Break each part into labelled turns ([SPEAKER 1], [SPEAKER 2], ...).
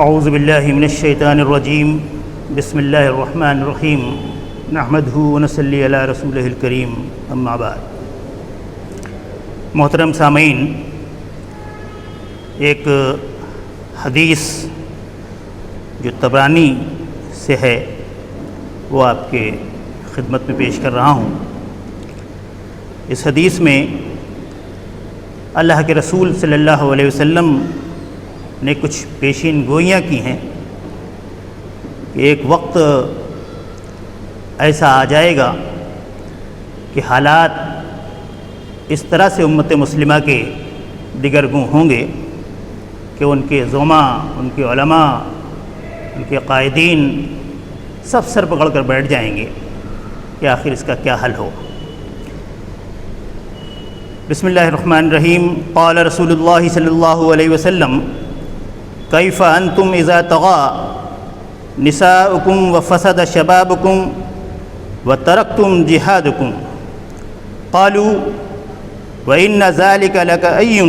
[SPEAKER 1] اعوذ باللہ من الشیطان الرجیم بسم اللہ الرحمن الرحیم نحمدہ ونصلی علی رسولہ الکریم اما بعد۔ محترم سامعین، ایک حدیث جو طبرانی سے ہے وہ آپ کے خدمت میں پیش کر رہا ہوں۔ اس حدیث میں اللہ کے رسول صلی اللہ علیہ وسلم نے کچھ پیشین گوئیاں کی ہیں کہ ایک وقت ایسا آ جائے گا کہ حالات اس طرح سے امت مسلمہ کے دگرگوں ہوں گے کہ ان کے زعماء، ان کے علماء، ان کے قائدین سب سر پکڑ کر بیٹھ جائیں گے کہ آخر اس کا کیا حل ہو۔ بسم اللہ الرحمن الرحیم۔ قال رسول اللہ صلی اللہ علیہ وسلم کیف انتم اذا طغى نساؤکم وفسد شبابکم وترکتم جہادکم قالوا وإن ذلك لكأي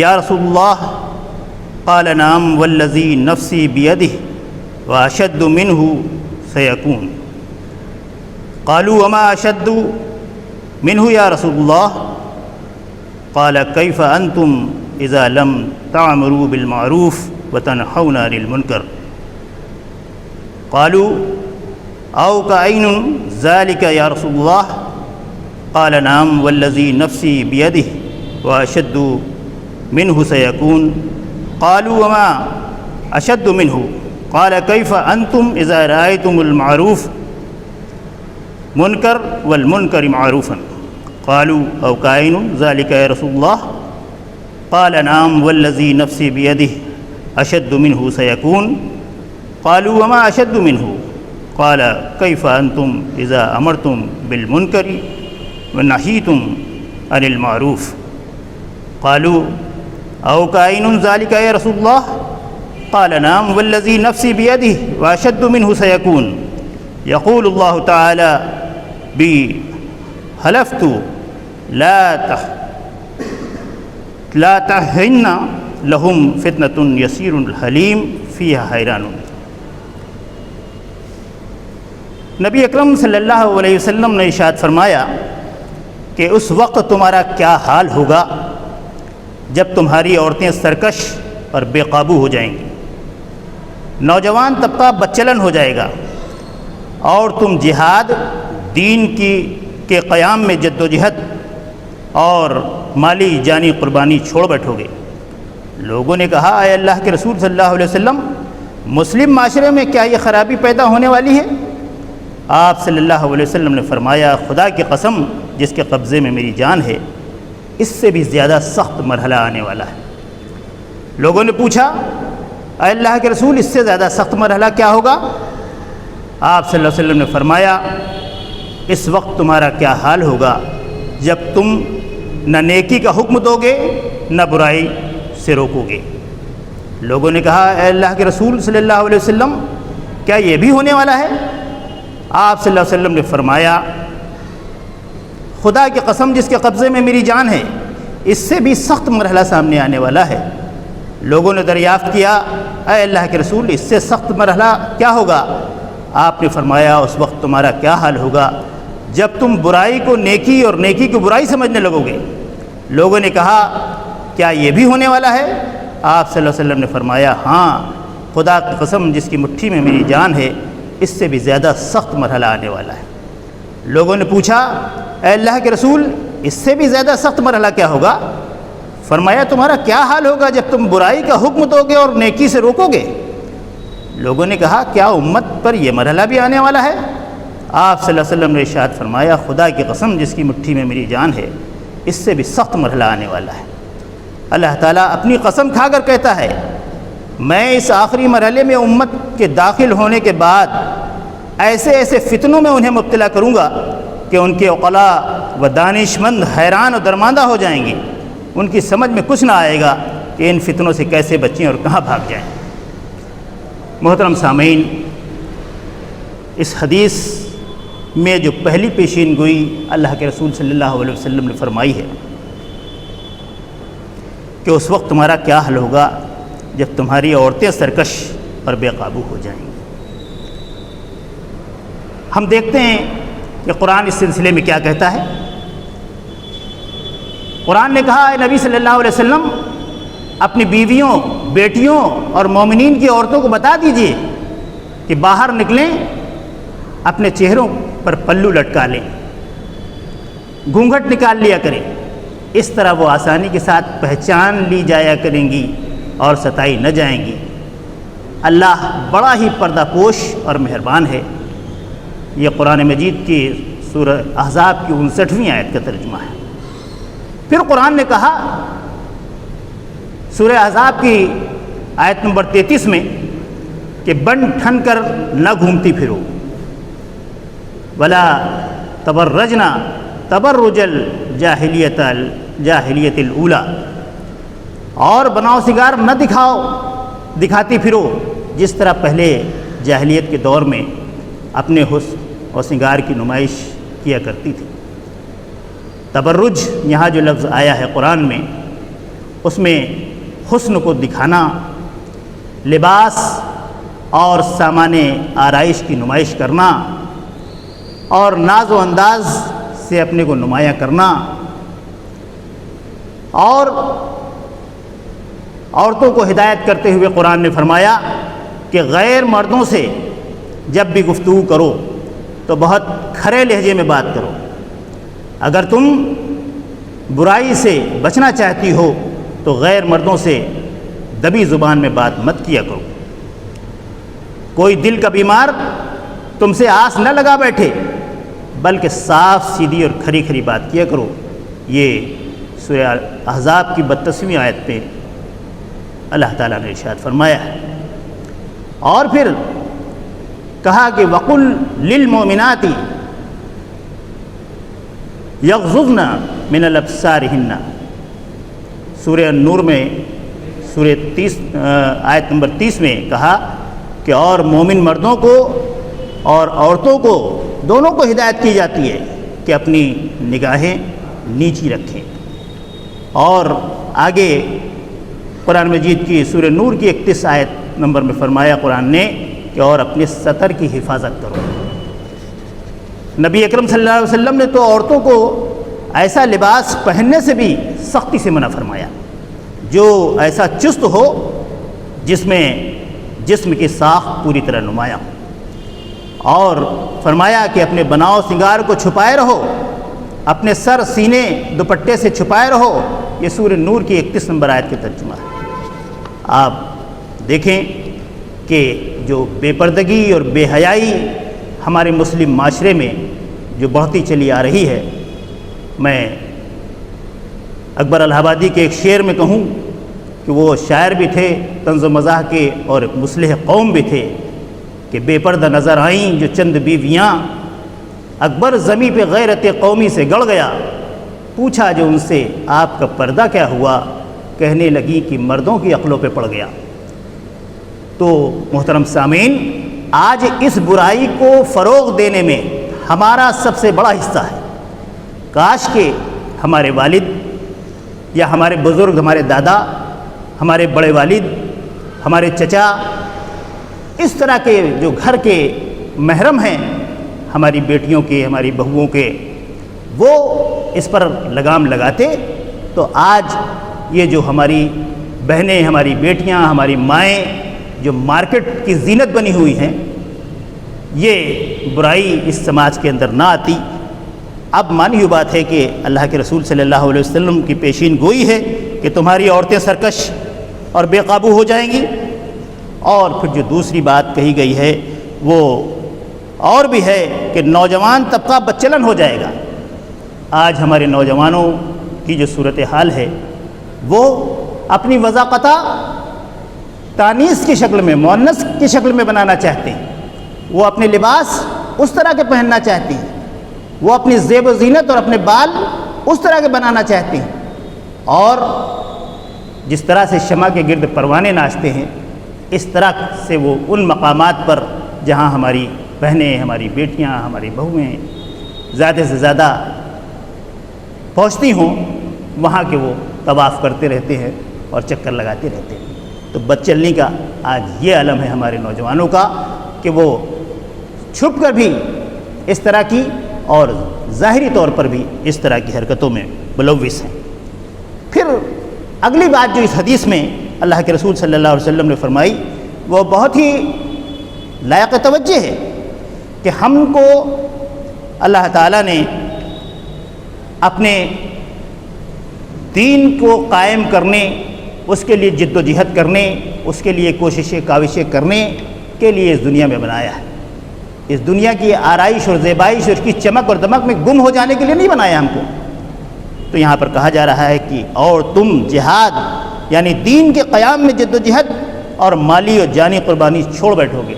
[SPEAKER 1] یا رسول اللہ قال نعم والذی نفسی بیدہ واشد منہ سیکون قالوا وما اشد منہ یا رسول اللہ قال کیف انتم اذا لم تعمروا بالمعروف وتنہون عن المنکر قالوا او کعین ذلك یا رسول اللہ قال نعم والذی نفسی بیدہ واشد منہ سیکون قالوا وما اشد منہ قال کیف انتم اذا رأیتم المعروف منکر والمنکر معروفا قالوا او کائن ذلك یا رسول اللہ قال نعم والذی نفسی بیدہ اشد منہ سیکون قالوا وما اشد منہ قال کیف انتم اذا امرتم بالمنکر ونہیتم عن المعروف قالوا او کائن ذلك یا رسول اللہ قال نعم والذی نفسی بیدہ واشد منہ سیکون یقول اللہ تعالی بی حلفت لا تحن لهم فتنة یسیر الحلیم فیہا حیران۔ نبی اکرم صلی اللہ علیہ وسلم نے ارشاد فرمایا کہ اس وقت تمہارا کیا حال ہوگا جب تمہاری عورتیں سرکش اور بے قابو ہو جائیں گی، نوجوان طبقہ بدچلن ہو جائے گا اور تم جہاد، دین کے قیام میں جد و جہد اور مالی جانی قربانی چھوڑ بیٹھو گے۔ لوگوں نے کہا اے اللہ کے رسول صلی اللہ علیہ وسلم، مسلم معاشرے میں کیا یہ خرابی پیدا ہونے والی ہے؟ آپ صلی اللہ علیہ وسلم نے فرمایا خدا کی قسم جس کے قبضے میں میری جان ہے، اس سے بھی زیادہ سخت مرحلہ آنے والا ہے۔ لوگوں نے پوچھا اے اللہ کے رسول، اس سے زیادہ سخت مرحلہ کیا ہوگا؟ آپ صلی اللہ علیہ وسلم نے فرمایا اس وقت تمہارا کیا حال ہوگا جب تم نہ نیکی کا حکم دو گے نہ برائی سے روکو گے۔ لوگوں نے کہا اے اللہ کے رسول صلی اللہ علیہ وسلم، کیا یہ بھی ہونے والا ہے؟ آپ صلی اللہ علیہ وسلم نے فرمایا خدا کی قسم جس کے قبضے میں میری جان ہے، اس سے بھی سخت مرحلہ سامنے آنے والا ہے۔ لوگوں نے دریافت کیا اے اللہ کے رسول، اس سے سخت مرحلہ کیا ہوگا؟ آپ نے فرمایا اس وقت تمہارا کیا حال ہوگا جب تم برائی کو نیکی اور نیکی کو برائی سمجھنے لگو گے۔ لوگوں نے کہا کیا یہ بھی ہونے والا ہے؟ آپ صلی اللہ علیہ وسلم نے فرمایا ہاں، خدا کی قسم جس کی مٹھی میں میری جان ہے، اس سے بھی زیادہ سخت مرحلہ آنے والا ہے۔ لوگوں نے پوچھا اے اللہ کے رسول، اس سے بھی زیادہ سخت مرحلہ کیا ہوگا؟ فرمایا تمہارا کیا حال ہوگا جب تم برائی کا حکم دو گے اور نیکی سے روکو گے۔ لوگوں نے کہا کیا امت پر یہ مرحلہ بھی آنے والا ہے؟ آپ صلی اللہ علیہ وسلم نے ارشاد فرمایا خدا کی قسم جس کی مٹھی میں میری جان ہے، اس سے بھی سخت مرحلہ آنے والا ہے۔ اللہ تعالیٰ اپنی قسم کھا کر کہتا ہے میں اس آخری مرحلے میں امت کے داخل ہونے کے بعد ایسے ایسے فتنوں میں انہیں مبتلا کروں گا کہ ان کے عقلاء و دانش مند حیران و درماندہ ہو جائیں گے، ان کی سمجھ میں کچھ نہ آئے گا کہ ان فتنوں سے کیسے بچیں اور کہاں بھاگ جائیں۔ محترم سامعین، اس حدیث میں جو پہلی پیشین گوئی اللہ کے رسول صلی اللہ علیہ وسلم نے فرمائی ہے کہ اس وقت تمہارا کیا حل ہوگا جب تمہاری عورتیں سرکش اور بے قابو ہو جائیں گی۔ ہم دیکھتے ہیں کہ قرآن اس سلسلے میں کیا کہتا ہے۔ قرآن نے کہا، اے نبی صلی اللہ علیہ وسلم، اپنی بیویوں، بیٹیوں اور مومنین کی عورتوں کو بتا دیجئے کہ باہر نکلیں، اپنے چہروں پر پلو لٹکا لیں، گھونگھٹ نکال لیا کریں، اس طرح وہ آسانی کے ساتھ پہچان لی جایا کریں گی اور ستائی نہ جائیں گی۔ اللہ بڑا ہی پردہ پوش اور مہربان ہے۔ یہ قرآن مجید کی سورہ احزاب کی 59ویں آیت کا ترجمہ ہے۔ پھر قرآن نے کہا سورہ احزاب کی آیت نمبر 33 میں کہ بن ٹھن کر نہ گھومتی پھرو، ولا تبرجنا تبرج الجاہلیت الاولی، اور بناؤ سنگار نہ دکھاتی پھرو جس طرح پہلے جاہلیت کے دور میں اپنے حسن اور سنگار کی نمائش کیا کرتی تھی۔ تبرج یہاں جو لفظ آیا ہے قرآن میں، اس میں حسن کو دکھانا، لباس اور سامان آرائش کی نمائش کرنا اور ناز و انداز سے اپنے کو نمایاں کرنا، اور عورتوں کو ہدایت کرتے ہوئے قرآن نے فرمایا کہ غیر مردوں سے جب بھی گفتگو کرو تو بہت کھرے لہجے میں بات کرو۔ اگر تم برائی سے بچنا چاہتی ہو تو غیر مردوں سے دبی زبان میں بات مت کیا کرو۔ کوئی دل کا بیمار تم سے آس نہ لگا بیٹھے، بلکہ صاف سیدھی اور کھری کھری بات کیا کرو۔ یہ سورہ احزاب کی 32ویں آیت پہ اللہ تعالیٰ نے ارشاد فرمایا ہے۔ اور پھر کہا کہ وَقُلْ لِلْمُؤْمِنَاتِ يَغْضُضْنَ مِنَ الْأَبْصَارِهِنَّ، سورہ نور میں سورہ 30 آیت نمبر 30 میں کہا کہ اور مومن مردوں کو اور عورتوں کو دونوں کو ہدایت کی جاتی ہے کہ اپنی نگاہیں نیچی رکھیں۔ اور آگے قرآن مجید کی سورہ نور کی 31 آیت نمبر میں فرمایا قرآن نے کہ اور اپنے سطر کی حفاظت کرو۔ نبی اکرم صلی اللہ علیہ وسلم نے تو عورتوں کو ایسا لباس پہننے سے بھی سختی سے منع فرمایا جو ایسا چست ہو جس میں جسم کی ساخت پوری طرح نمایاں ہو، اور فرمایا کہ اپنے بناؤ سنگار کو چھپائے رہو، اپنے سر سینے دوپٹے سے چھپائے رہو۔ یہ سورہ نور کی 31 نمبر آیت کا ترجمہ ہے۔ آپ دیکھیں کہ جو بے پردگی اور بے حیائی ہمارے مسلم معاشرے میں جو بڑھتی چلی آ رہی ہے، میں اکبر الہ آبادی کے ایک شعر میں کہوں کہ وہ شاعر بھی تھے، طنز و مزاح کے، اور مصلح قوم بھی تھے کہ بے پردہ نظر آئیں جو چند بیویاں، اکبر زمیں پہ غیرت قومی سے گڑ گیا، پوچھا جو ان سے آپ کا پردہ کیا ہوا، کہنے لگی کہ مردوں کی عقلوں پہ پڑ گیا۔ تو محترم سامعین، آج اس برائی کو فروغ دینے میں ہمارا سب سے بڑا حصہ ہے۔ کاش کہ ہمارے والد یا ہمارے بزرگ، ہمارے دادا، ہمارے بڑے والد، ہمارے چچا، اس طرح کے جو گھر کے محرم ہیں ہماری بیٹیوں کے، ہماری بہوؤں کے، وہ اس پر لگام لگاتے تو آج یہ جو ہماری بہنیں، ہماری بیٹیاں، ہماری مائیں جو مارکیٹ کی زینت بنی ہوئی ہیں، یہ برائی اس سماج کے اندر نہ آتی۔ اب مانی ہوئی بات ہے کہ اللہ کے رسول صلی اللہ علیہ وسلم کی پیشین گوئی ہے کہ تمہاری عورتیں سرکش اور بے قابو ہو جائیں گی۔ اور پھر جو دوسری بات کہی گئی ہے وہ اور بھی ہے کہ نوجوان طبقہ بدچلن ہو جائے گا۔ آج ہمارے نوجوانوں کی جو صورتحال ہے وہ اپنی وضاقتہ تانیث کی شکل میں، مؤنث کی شکل میں بنانا چاہتے ہیں۔ وہ اپنے لباس اس طرح کے پہننا چاہتے ہیں، وہ اپنی زیب و زینت اور اپنے بال اس طرح کے بنانا چاہتے ہیں، اور جس طرح سے شمع کے گرد پروانے ناچتے ہیں، اس طرح سے وہ ان مقامات پر جہاں ہماری بہنیں، ہماری بیٹیاں، ہماری بہویں زیادہ سے زیادہ پہنچتی ہوں، وہاں کے وہ طواف کرتے رہتے ہیں اور چکر لگاتے رہتے ہیں۔ تو بد چلنی کا آج یہ عالم ہے ہمارے نوجوانوں کا کہ وہ چھپ کر بھی اس طرح کی اور ظاہری طور پر بھی اس طرح کی حرکتوں میں ملوث ہیں۔ پھر اگلی بات جو اس حدیث میں اللہ کے رسول صلی اللہ علیہ وسلم نے فرمائی وہ بہت ہی لائق توجہ ہے کہ ہم کو اللہ تعالیٰ نے اپنے دین کو قائم کرنے، اس کے لیے جد و جہد کرنے، اس کے لیے کوششیں کاوشیں کرنے کے لیے اس دنیا میں بنایا ہے۔ اس دنیا کی آرائش اور زیبائش اور اس کی چمک اور دمک میں گم ہو جانے کے لیے نہیں بنایا ہم کو۔ تو یہاں پر کہا جا رہا ہے کہ اور تم جہاد یعنی دین کے قیام میں جد و جہد اور مالی اور جانی قربانی چھوڑ بیٹھو گے۔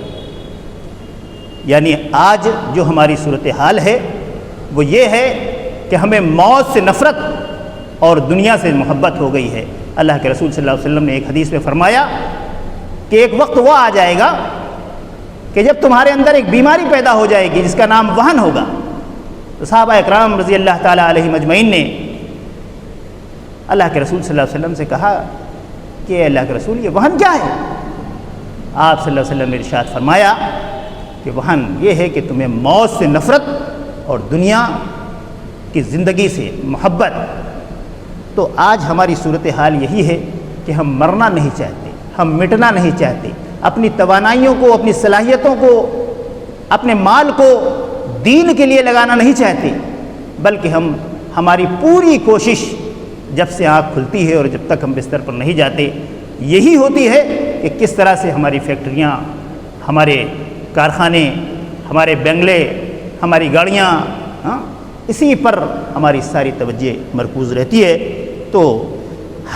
[SPEAKER 1] یعنی آج جو ہماری صورتحال ہے وہ یہ ہے کہ ہمیں موت سے نفرت اور دنیا سے محبت ہو گئی ہے۔ اللہ کے رسول صلی اللہ علیہ وسلم نے ایک حدیث میں فرمایا کہ ایک وقت وہ آ جائے گا کہ جب تمہارے اندر ایک بیماری پیدا ہو جائے گی جس کا نام وہن ہوگا۔ تو صحابہ اکرام رضی اللہ تعالیٰ علیہ مجمعین نے اللہ کے رسول صلی اللہ علیہ وسلم سے کہا کہ اللہ کے رسول یہ وہن کیا ہے؟ آپ صلی اللہ علیہ وسلم نے ارشاد فرمایا کہ وہن یہ ہے کہ تمہیں موت سے نفرت اور دنیا کی زندگی سے محبت۔ تو آج ہماری صورتحال یہی ہے کہ ہم مرنا نہیں چاہتے، ہم مٹنا نہیں چاہتے، اپنی توانائیوں کو، اپنی صلاحیتوں کو، اپنے مال کو دین کے لیے لگانا نہیں چاہتے، بلکہ ہماری پوری کوشش جب سے آنکھ کھلتی ہے اور جب تک ہم بستر پر نہیں جاتے یہی ہوتی ہے کہ کس طرح سے ہماری فیکٹریاں، ہمارے کارخانے، ہمارے بنگلے، ہماری گاڑیاں، اسی پر ہماری ساری توجہ مرکوز رہتی ہے۔ تو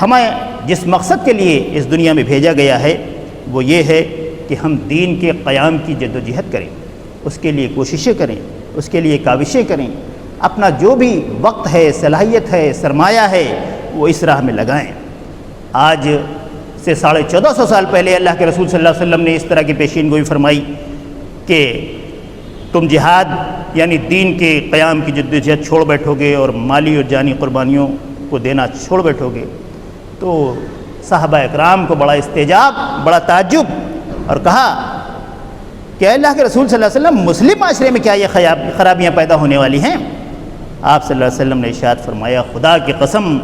[SPEAKER 1] ہمیں جس مقصد کے لیے اس دنیا میں بھیجا گیا ہے وہ یہ ہے کہ ہم دین کے قیام کی جد و جہد کریں، اس کے لیے کوششیں کریں، اس کے لیے کاوشیں کریں، اپنا جو بھی وقت ہے، صلاحیت ہے، سرمایہ ہے وہ اس راہ میں لگائیں۔ آج سے 1450 سال پہلے اللہ کے رسول صلی اللہ علیہ وسلم نے اس طرح کی پیشین گوئی فرمائی کہ تم جہاد یعنی دین کے قیام کی جد و جہد چھوڑ بیٹھو گے اور مالی اور جانی قربانیوں کو دینا چھوڑ بیٹھو گے۔ تو صحابہ اکرام کو بڑا استعجاب، بڑا تعجب، اور کہا کہ اللہ کے رسول صلی اللہ علیہ وسلم مسلم معاشرے میں کیا یہ خرابیاں پیدا ہونے والی ہیں؟ آپ صلی اللہ علیہ وسلم نے ارشاد فرمایا خدا کی قسم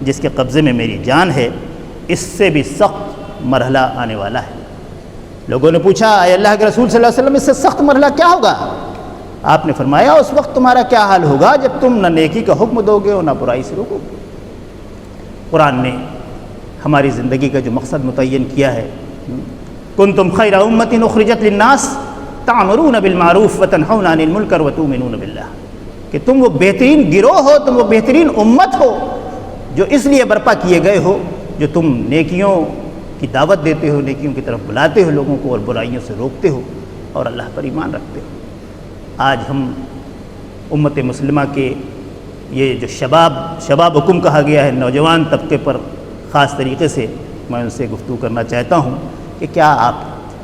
[SPEAKER 1] جس کے قبضے میں میری جان ہے اس سے بھی سخت مرحلہ آنے والا ہے۔ لوگوں نے پوچھا اے اللہ کے رسول صلی اللہ علیہ وسلم اس سے سخت مرحلہ کیا ہوگا؟ آپ نے فرمایا اس وقت تمہارا کیا حال ہوگا جب تم نہ نیکی کا حکم دو گے اور نہ برائی سے روکو گے۔ قرآن نے ہماری زندگی کا جو مقصد متعین کیا ہے، کنتم خیر امۃ اخرجت للناس تعمرون بالمعروف وتنہون عن المنکر وتؤمنون باللہ، کہ تم وہ بہترین گروہ ہو، تم وہ بہترین امت ہو جو اس لیے برپا کیے گئے ہو جو تم نیکیوں کی دعوت دیتے ہو، نیکیوں کی طرف بلاتے ہو لوگوں کو اور برائیوں سے روکتے ہو اور اللہ پر ایمان رکھتے ہو۔ آج ہم امت مسلمہ کے یہ جو شباب حکم کہا گیا ہے، نوجوان طبقے پر خاص طریقے سے میں ان سے گفتگو کرنا چاہتا ہوں کہ کیا آپ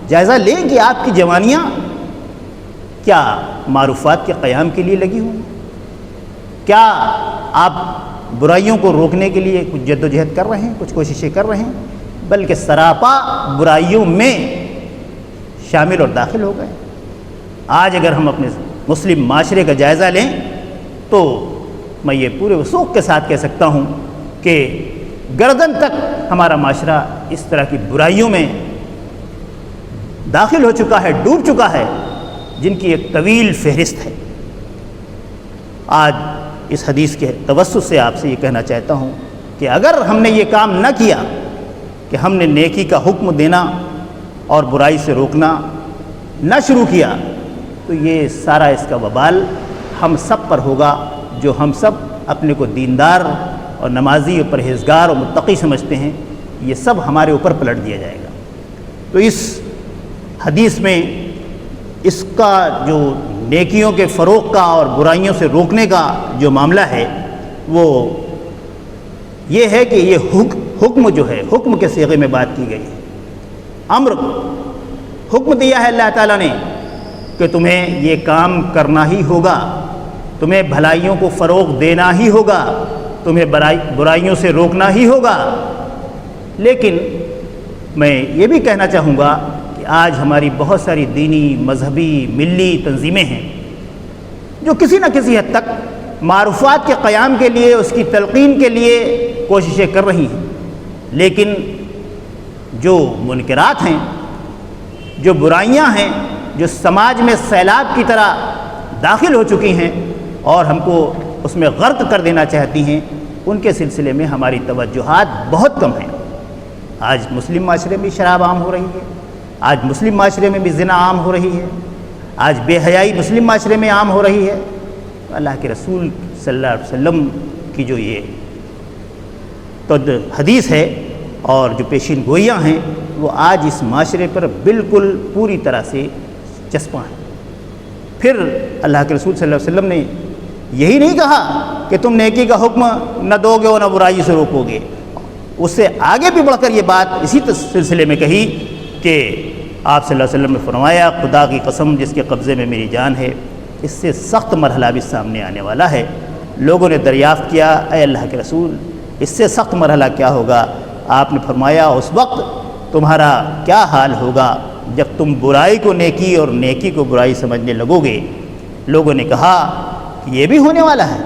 [SPEAKER 1] جائزہ لیں کہ آپ کی جوانیاں کیا معروفات کے قیام کے لیے لگی ہوں؟ کیا آپ برائیوں کو روکنے کے لیے کچھ جد و جہد کر رہے ہیں، کچھ کوششیں کر رہے ہیں، بلکہ سراپا برائیوں میں شامل اور داخل ہو گئے؟ آج اگر ہم اپنے مسلم معاشرے کا جائزہ لیں تو میں یہ پورے وثوق کے ساتھ کہہ سکتا ہوں کہ گردن تک ہمارا معاشرہ اس طرح کی برائیوں میں داخل ہو چکا ہے، ڈوب چکا ہے، جن کی ایک طویل فہرست ہے۔ آج اس حدیث کے توسط سے آپ سے یہ کہنا چاہتا ہوں کہ اگر ہم نے یہ کام نہ کیا کہ ہم نے نیکی کا حکم دینا اور برائی سے روکنا نہ شروع کیا تو یہ سارا اس کا وبال ہم سب پر ہوگا، جو ہم سب اپنے کو دیندار اور نمازی اور پرہیزگار اور متقی سمجھتے ہیں، یہ سب ہمارے اوپر پلٹ دیا جائے گا۔ تو اس حدیث میں اس کا جو نیکیوں کے فروغ کا اور برائیوں سے روکنے کا جو معاملہ ہے وہ یہ ہے کہ یہ حکم جو ہے، حکم کے صیغے میں بات کی گئی ہے۔ امر، حکم دیا ہے اللہ تعالیٰ نے کہ تمہیں یہ کام کرنا ہی ہوگا، تمہیں بھلائیوں کو فروغ دینا ہی ہوگا، تمہیں برائیوں سے روکنا ہی ہوگا، لیکن میں یہ بھی کہنا چاہوں گا کہ آج ہماری بہت ساری دینی، مذہبی، ملی تنظیمیں ہیں جو کسی نہ کسی حد تک معروفات کے قیام کے لیے، اس کی تلقین کے لیے کوششیں کر رہی ہیں، لیکن جو منکرات ہیں، جو برائیاں ہیں، جو سماج میں سیلاب کی طرح داخل ہو چکی ہیں اور ہم کو اس میں غرق کر دینا چاہتی ہیں، ان کے سلسلے میں ہماری توجہات بہت کم ہیں۔ آج مسلم معاشرے میں شراب عام ہو رہی ہے، آج مسلم معاشرے میں بھی زنا عام ہو رہی ہے، آج بے حیائی مسلم معاشرے میں عام ہو رہی ہے۔ اللہ کے رسول صلی اللہ علیہ وسلم کی جو یہ تو حدیث ہے اور جو پیشین گوئیاں ہیں وہ آج اس معاشرے پر بالکل پوری طرح سے چسپاں ہیں۔ پھر اللہ کے رسول صلی اللہ علیہ وسلم نے یہی نہیں کہا کہ تم نیکی کا حکم نہ دو گے اور نہ برائی سے روکو گے، اس سے آگے بھی بڑھ کر یہ بات اسی سلسلے میں کہی کہ آپ صلی اللہ علیہ وسلم نے فرمایا، خدا کی قسم جس کے قبضے میں میری جان ہے، اس سے سخت مرحلہ بھی سامنے آنے والا ہے۔ لوگوں نے دریافت کیا، اے اللہ کے رسول اس سے سخت مرحلہ کیا ہوگا؟ آپ نے فرمایا، اس وقت تمہارا کیا حال ہوگا جب تم برائی کو نیکی اور نیکی کو برائی سمجھنے لگو گے۔ لوگوں نے کہا کہ یہ بھی ہونے والا ہے۔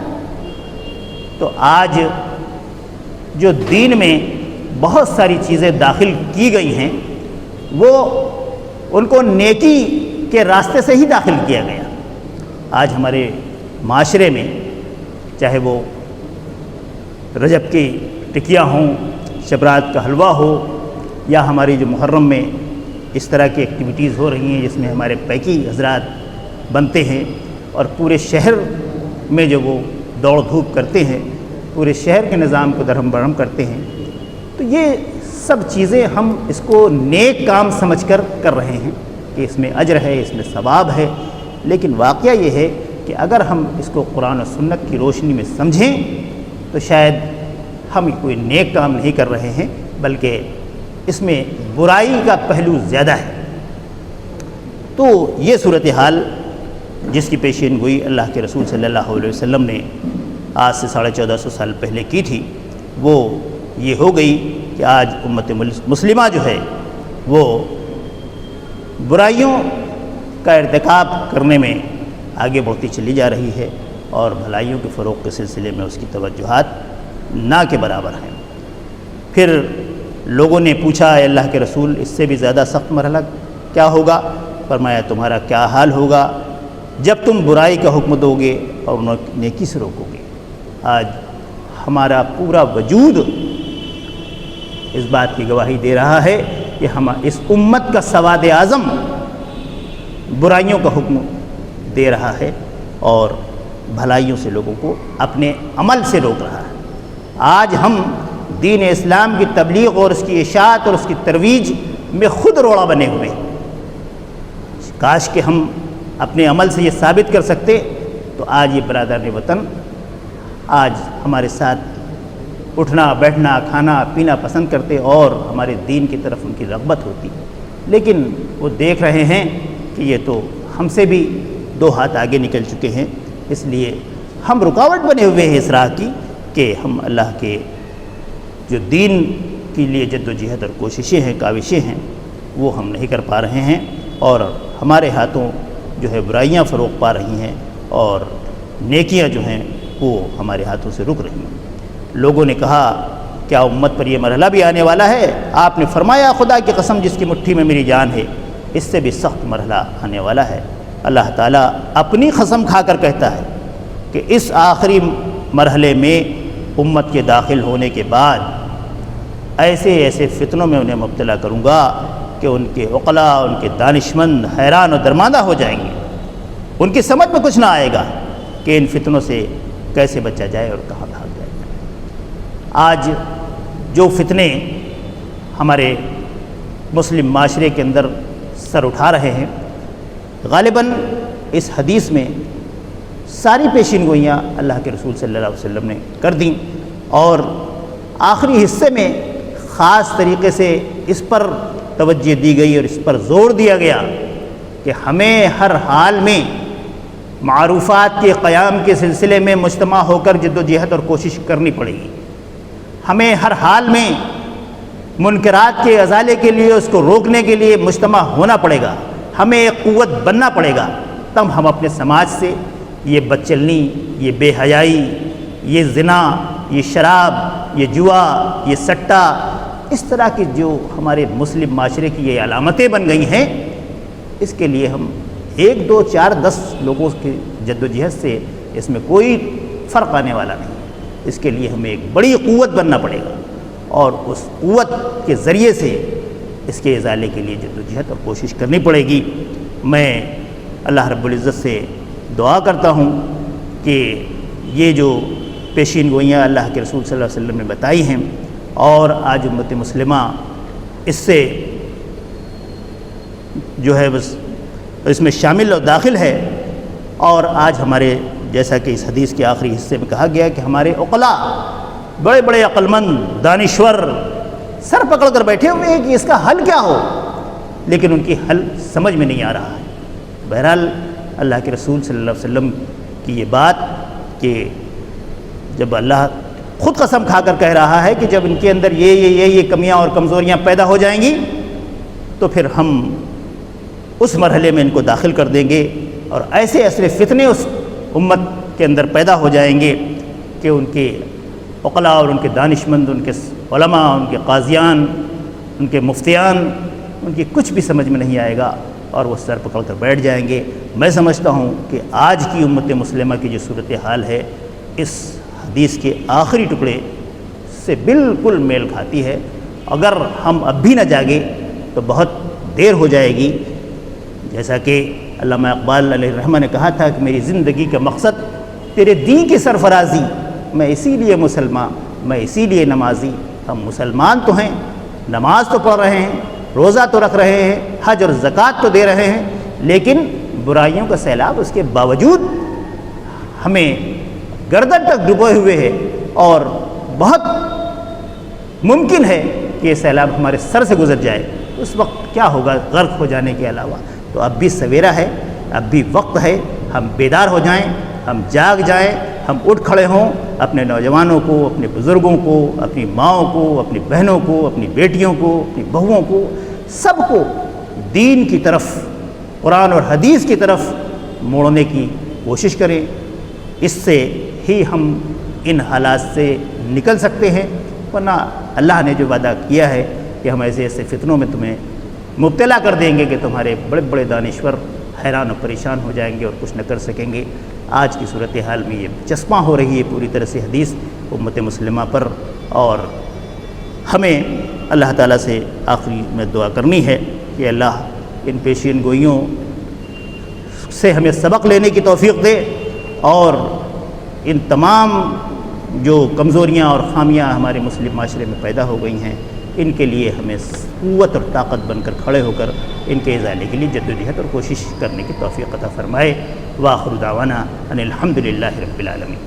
[SPEAKER 1] تو آج جو دین میں بہت ساری چیزیں داخل کی گئی ہیں وہ ان کو نیکی کے راستے سے ہی داخل کیا گیا۔ آج ہمارے معاشرے میں چاہے وہ رجب کی ٹکیاں ہوں، شبرات کا حلوہ ہو، یا ہماری جو محرم میں اس طرح کی ایکٹیویٹیز ہو رہی ہیں جس میں ہمارے پیکی حضرات بنتے ہیں اور پورے شہر میں جو وہ دوڑ دھوپ کرتے ہیں، پورے شہر کے نظام کو درہم برہم کرتے ہیں، تو یہ سب چیزیں ہم اس کو نیک کام سمجھ کر رہے ہیں کہ اس میں اجر ہے، اس میں ثواب ہے، لیکن واقعہ یہ ہے کہ اگر ہم اس کو قرآن و سنت کی روشنی میں سمجھیں تو شاید ہم کوئی نیک کام نہیں کر رہے ہیں، بلکہ اس میں برائی کا پہلو زیادہ ہے۔ تو یہ صورتحال جس کی پیشین گوئی اللہ کے رسول صلی اللہ علیہ وسلم نے آج سے 1450 سال پہلے کی تھی، وہ یہ ہو گئی کہ آج امت مسلمہ جو ہے وہ برائیوں کا ارتکاب کرنے میں آگے بڑھتی چلی جا رہی ہے اور بھلائیوں کے فروغ کے سلسلے میں اس کی توجہات نہ کے برابر ہیں۔ پھر لوگوں نے پوچھا، اے اللہ کے رسول اس سے بھی زیادہ سخت مرحلہ کیا ہوگا؟ فرمایا، تمہارا کیا حال ہوگا جب تم برائی کا حکم دو گے اور نیکی سے روکو گے۔ آج ہمارا پورا وجود اس بات کی گواہی دے رہا ہے کہ ہم اس امت کا سواد اعظم برائیوں کا حکم دے رہا ہے اور بھلائیوں سے لوگوں کو اپنے عمل سے روک رہا ہے۔ آج ہم دین اسلام کی تبلیغ اور اس کی اشاعت اور اس کی ترویج میں خود روڑا بنے ہوئے ہیں۔ کاش کہ ہم اپنے عمل سے یہ ثابت کر سکتے تو آج یہ برادران وطن آج ہمارے ساتھ اٹھنا بیٹھنا کھانا پینا پسند کرتے اور ہمارے دین کی طرف ان کی رغبت ہوتی، لیکن وہ دیکھ رہے ہیں کہ یہ تو ہم سے بھی 2 ہاتھ آگے نکل چکے ہیں، اس لیے ہم رکاوٹ بنے ہوئے ہیں اس راہ کی کہ ہم اللہ کے جو دین کے لیے جد و جہد اور کوششیں ہیں، کاوشیں ہیں، وہ ہم نہیں کر پا رہے ہیں اور ہمارے ہاتھوں جو ہے برائیاں فروغ پا رہی ہیں اور نیکیاں جو ہیں وہ ہمارے ہاتھوں سے رک رہی ہیں۔ لوگوں نے کہا، کیا امت پر یہ مرحلہ بھی آنے والا ہے؟ آپ نے فرمایا، خدا کی قسم جس کی مٹھی میں میری جان ہے، اس سے بھی سخت مرحلہ آنے والا ہے۔ اللہ تعالیٰ اپنی قسم کھا کر کہتا ہے کہ اس آخری مرحلے میں امت کے داخل ہونے کے بعد ایسے ایسے فتنوں میں انہیں مبتلا کروں گا کہ ان کے عقلاء، ان کے دانشمند حیران و درماندہ ہو جائیں گے۔ ان کی سمجھ میں کچھ نہ آئے گا کہ ان فتنوں سے کیسے بچا جائے اور کہاں بھاگ جائے۔ آج جو فتنے ہمارے مسلم معاشرے کے اندر سر اٹھا رہے ہیں، غالباً اس حدیث میں ساری پیشین گوئیاں اللہ کے رسول صلی اللہ علیہ وسلم نے کر دیں اور آخری حصے میں خاص طریقے سے اس پر توجہ دی گئی اور اس پر زور دیا گیا کہ ہمیں ہر حال میں معروفات کے قیام کے سلسلے میں مجتمع ہو کر جد و جہد اور کوشش کرنی پڑے گی۔ ہمیں ہر حال میں منکرات کے ازالے کے لیے، اس کو روکنے کے لیے مجتمع ہونا پڑے گا، ہمیں ایک قوت بننا پڑے گا، تب ہم اپنے سماج سے یہ بدچلنی، یہ بے حیائی، یہ زنا، یہ شراب، یہ جوا، یہ سٹہ، اس طرح کی جو ہمارے مسلم معاشرے کی یہ علامتیں بن گئی ہیں، اس کے لیے ہم 1 2 4 10 لوگوں کی جد و جہد سے اس میں کوئی فرق آنے والا نہیں۔ اس کے لیے ہمیں ایک بڑی قوت بننا پڑے گا، اور اس قوت کے ذریعے سے اس کے ازالے کے لیے جد و جہد اور کوشش کرنی پڑے گی۔ میں اللہ رب العزت سے دعا کرتا ہوں کہ یہ جو پیشین گوئیاں اللہ کے رسول صلی اللہ علیہ وسلم نے بتائی ہیں، اور آج امت مسلمہ اس سے جو ہے بس اس میں شامل اور داخل ہے، اور آج ہمارے جیسا کہ اس حدیث کے آخری حصے میں کہا گیا کہ ہمارے عقلاء، بڑے بڑے عقلمند دانشور سر پکڑ کر بیٹھے ہوئے ہیں کہ اس کا حل کیا ہو، لیکن ان کی حل سمجھ میں نہیں آ رہا ہے۔ بہرحال اللہ کے رسول صلی اللہ علیہ وسلم کی یہ بات کہ جب اللہ خود قسم کھا کر کہہ رہا ہے کہ جب ان کے اندر یہ کمیاں اور کمزوریاں پیدا ہو جائیں گی تو پھر ہم اس مرحلے میں ان کو داخل کر دیں گے، اور ایسے ایسے فتنے اس امت کے اندر پیدا ہو جائیں گے کہ ان کے عقلاء اور ان کے دانشمند، ان کے علماء، ان کے قاضیان، ان کے مفتیان، ان کی کچھ بھی سمجھ میں نہیں آئے گا، اور وہ سر پکڑ کر بیٹھ جائیں گے۔ میں سمجھتا ہوں کہ آج کی امت مسلمہ کی جو صورتحال ہے اس حدیث کے آخری ٹکڑے سے بالکل میل کھاتی ہے۔ اگر ہم اب بھی نہ جاگے تو بہت دیر ہو جائے گی۔ جیسا کہ علامہ اقبال علیہ الرحمہ نے کہا تھا کہ میری زندگی کا مقصد تیرے دین کی سرفرازی، میں اسی لیے مسلمان، میں اسی لیے نمازی۔ ہم مسلمان تو ہیں، نماز تو پڑھ رہے ہیں، روزہ تو رکھ رہے ہیں، حج اور زکوٰۃ تو دے رہے ہیں، لیکن برائیوں کا سیلاب اس کے باوجود ہمیں گردن تک ڈبوئے ہوئے ہے، اور بہت ممکن ہے کہ یہ سیلاب ہمارے سر سے گزر جائے۔ اس وقت کیا ہوگا غرق ہو جانے کے علاوہ؟ تو اب بھی سویرا ہے، اب بھی وقت ہے، ہم بیدار ہو جائیں، ہم جاگ جائیں، ہم اٹھ کھڑے ہوں، اپنے نوجوانوں کو، اپنے بزرگوں کو، اپنی ماؤں کو، اپنی بہنوں کو، اپنی بیٹیوں کو، اپنی بہوؤں کو، سب کو دین کی طرف، قرآن اور حدیث کی طرف موڑنے کی کوشش کریں۔ اس سے ہی ہم ان حالات سے نکل سکتے ہیں، ورنہ اللہ نے جو وعدہ کیا ہے کہ ہم ایسے ایسے فتنوں میں تمہیں مبتلا کر دیں گے کہ تمہارے بڑے بڑے دانشور حیران و پریشان ہو جائیں گے اور کچھ نہ کر سکیں گے۔ آج کی صورتحال میں یہ چسپاں ہو رہی ہے پوری طرح سے حدیث امت مسلمہ پر، اور ہمیں اللہ تعالیٰ سے آخری میں دعا کرنی ہے کہ اللہ ان پیشین گوئیوں سے ہمیں سبق لینے کی توفیق دے، اور ان تمام جو کمزوریاں اور خامیاں ہمارے مسلم معاشرے میں پیدا ہو گئی ہیں، ان کے لیے ہمیں قوت اور طاقت بن کر کھڑے ہو کر ان کے ازالے کے لیے جدوجہد اور کوشش کرنے کی توفیق عطا فرمائے۔ وآخر دعوانا ان الحمد للہ رب العالمین۔